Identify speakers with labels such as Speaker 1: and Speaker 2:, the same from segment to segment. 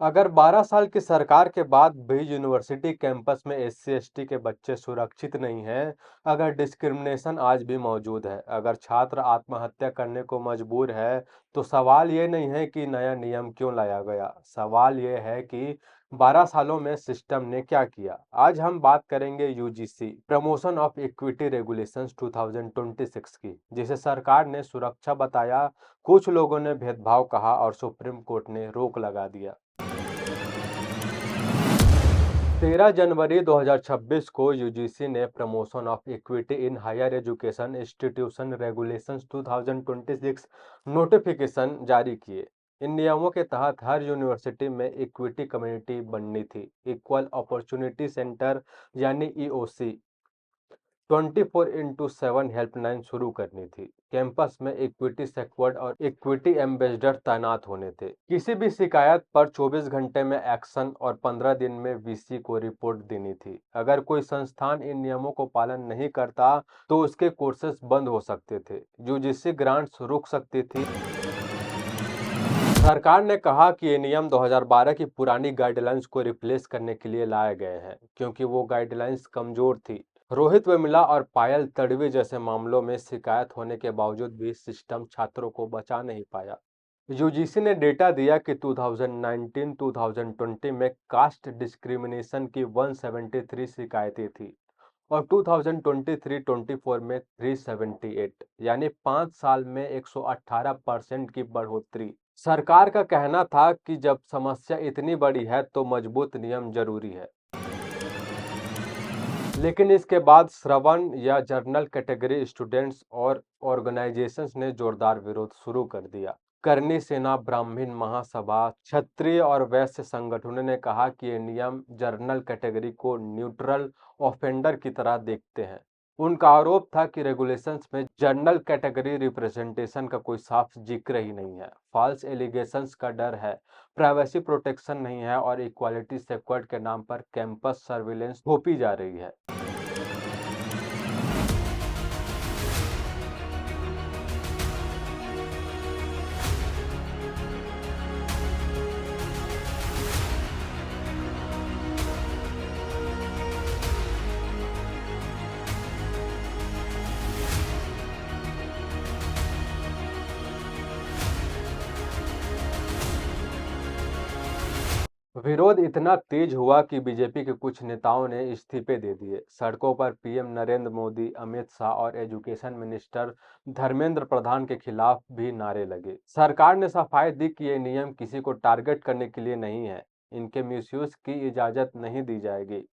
Speaker 1: अगर 12 साल की सरकार के बाद भी यूनिवर्सिटी कैंपस में एससी एसटी के बच्चे सुरक्षित नहीं हैं, अगर डिस्क्रिमिनेशन आज भी मौजूद है, अगर छात्र आत्महत्या करने को मजबूर है, तो सवाल ये नहीं है कि नया नियम क्यों लाया गया। सवाल ये है कि 12 सालों में सिस्टम ने क्या किया। आज हम बात करेंगे UGC promotion of equity regulations 2026 की, जिसे सरकार ने सुरक्षा बताया, कुछ लोगों ने भेदभाव कहा और सुप्रीम कोर्ट ने रोक लगा दिया। 13 जनवरी 2026 को यूजीसी ने promotion of equity in higher education institution regulations 2026 notification जारी किए। इन नियमों के तहत हर यूनिवर्सिटी में इक्विटी कम्युनिटी बननी थी। इक्वल अपॉर्चुनिटी सेंटर यानी ईओसी 24x7 हेल्पलाइन शुरू करनी थी। कैंपस में इक्विटी सेक्वर्ड और इक्विटी एम्बेसडर तैनात होने थे। किसी भी शिकायत पर 24 घंटे में एक्शन और 15 दिन में वीसी को रिपोर्ट देनी थी। अगर कोई संस्थान इन नियमों को पालन नहीं करता तो उसके कोर्सेज बंद हो सकते थे, यूजीसी ग्रांट्स रुक सकती थी। सरकार ने कहा कि ये नियम 2012 की पुरानी गाइडलाइंस को रिप्लेस करने के लिए लाए गए हैं, क्योंकि वो गाइडलाइंस कमजोर थी। रोहित वेमुला और पायल तडवी जैसे मामलों में शिकायत होने के बावजूद भी सिस्टम छात्रों को बचा नहीं पाया। यूजीसी ने डेटा दिया कि 2019-2020 में कास्ट डिस्क्रिमिनेशन की 173 शिकायतें थी और 2023-24 में 378, यानी 5 साल में 118% की बढ़ोतरी। सरकार का कहना था कि जब समस्या इतनी बड़ी है तो मजबूत नियम जरूरी है। लेकिन इसके बाद श्रवण या जर्नल कैटेगरी स्टूडेंट्स और ऑर्गेनाइजेशंस ने जोरदार विरोध शुरू कर दिया। करनी सेना, ब्राह्मण महासभा, क्षत्रिय और वैश्य संगठनों ने कहा कि ये नियम जर्नल कैटेगरी को न्यूट्रल ऑफेंडर की तरह देखते हैं। उनका आरोप था कि रेगुलेशंस में जनरल कैटेगरी रिप्रेजेंटेशन का कोई साफ जिक्र ही नहीं है। फॉल्स एलिगेशंस का डर है, प्राइवेसी प्रोटेक्शन नहीं है और इक्वालिटी सेक्वर्ड के नाम पर कैंपस सर्विलेंस थोपी जा रही है। विरोध इतना तेज हुआ कि बीजेपी के कुछ नेताओं ने इस्तीफे दे दिए। सड़कों पर पीएम नरेंद्र मोदी, अमित शाह और एजुकेशन मिनिस्टर धर्मेंद्र प्रधान के खिलाफ भी नारे लगे। सरकार ने सफाई दी कि ये नियम किसी को टारगेट करने के लिए नहीं है, इनके मिसयूज की इजाजत नहीं दी जाएगी।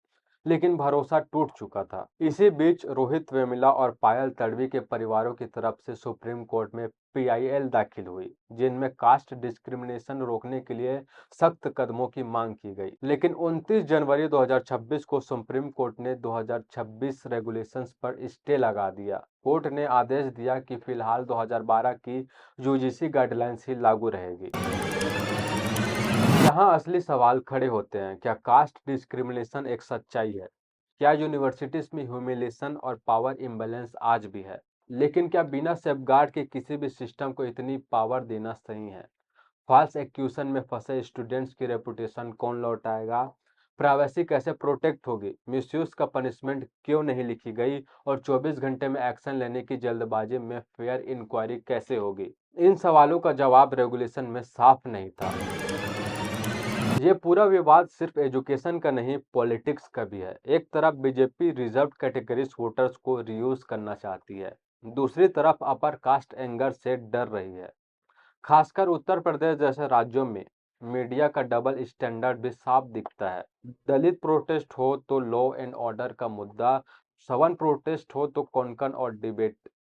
Speaker 1: लेकिन भरोसा टूट चुका था। इसी बीच रोहित वेमुला और पायल तडवी के परिवारों की तरफ से सुप्रीम कोर्ट में पीआईएल दाखिल हुई, जिनमें कास्ट डिस्क्रिमिनेशन रोकने के लिए सख्त कदमों की मांग की गई। लेकिन 29 जनवरी 2026 को सुप्रीम कोर्ट ने 2026 रेगुलेशंस पर स्टे लगा दिया। कोर्ट ने आदेश दिया कि फिलहाल 2012 की यूजीसी गाइडलाइंस ही लागू रहेगी। यहाँ असली सवाल खड़े होते हैं, क्या कास्ट डिस्क्रिमिनेशन एक सच्चाई है? क्या यूनिवर्सिटीज में ह्यूमिलेशन और पावर इम्बैलेंस आज भी है? लेकिन क्या बिना सेफगार्ड के किसी भी सिस्टम को इतनी पावर देना सही है? फॉल्स एक्यूशन में फंसे स्टूडेंट्स की रेपुटेशन कौन लौटाएगा? प्राइवेसी कैसे प्रोटेक्ट होगी? मिसयूज का पनिशमेंट क्यों नहीं लिखी गई? और 24 घंटे में एक्शन लेने की जल्दबाजी में फेयर इंक्वायरी कैसे होगी? इन सवालों का जवाब रेगुलेशन में साफ नहीं था। ये पूरा विवाद सिर्फ एजुकेशन का नहीं, पॉलिटिक्स का भी है। एक तरफ बीजेपी रिजर्व कैटेगरीज वोटर्स को रियूज करना चाहती है, दूसरी तरफ अपर कास्ट एंगर से डर रही है। खासकर उत्तर प्रदेश जैसे राज्यों में मीडिया का डबल स्टैंडर्ड भी साफ दिखता है। दलित प्रोटेस्ट हो तो लॉ एंड ऑर्डर का मुद्दा, सवन प्रोटेस्ट हो तो कोंकण और डिबेट।